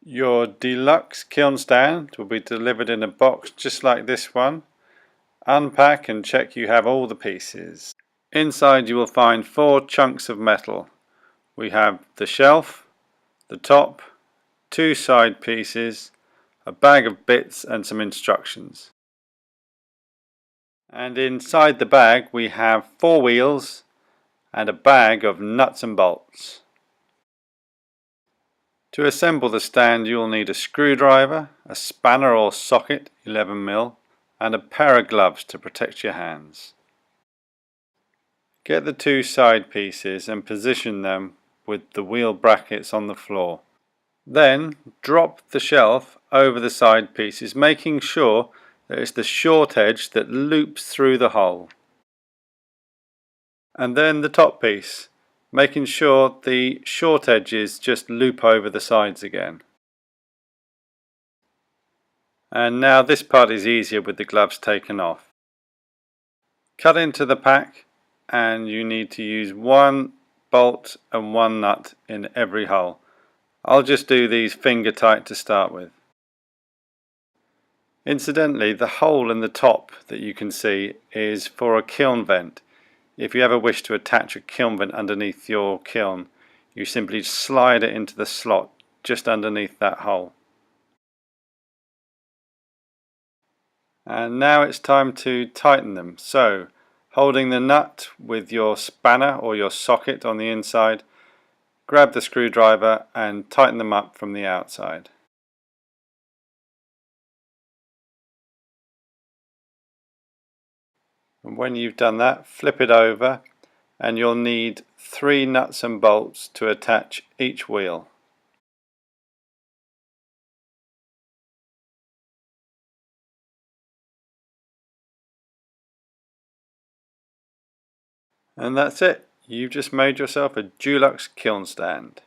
Your deluxe kiln stand will be delivered in a box just like this one. Unpack and check you have all the pieces. Inside you will find 4 chunks of metal. We have the shelf, the top, 2 side pieces, a bag of bits and some instructions. And inside the bag we have 4 wheels and a bag of nuts and bolts. To assemble the stand you will need a screwdriver, a spanner or socket 11mm and a pair of gloves to protect your hands. Get the 2 side pieces and position them with the wheel brackets on the floor. Then drop the shelf over the side pieces, making sure that it's the short edge that loops through the hole. And then the top piece, making sure the short edges just loop over the sides again. And now this part is easier with the gloves taken off. Cut into the pack and you need to use 1 bolt and 1 nut in every hole. I'll just do these finger tight to start with. Incidentally, the hole in the top that you can see is for a kiln vent. If you ever wish to attach a kiln vent underneath your kiln, you simply slide it into the slot just underneath that hole. And now it's time to tighten them. So, holding the nut with your spanner or your socket on the inside, grab the screwdriver and tighten them up from the outside. And when you've done that, flip it over and you'll need 3 nuts and bolts to attach each wheel. And that's it. You've just made yourself a Deluxe kiln stand.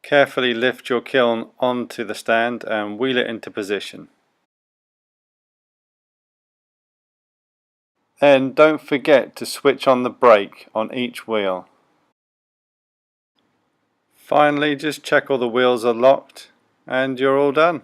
Carefully lift your kiln onto the stand and wheel it into position. Then don't forget to switch on the brake on each wheel. Finally, just check all the wheels are locked and you're all done.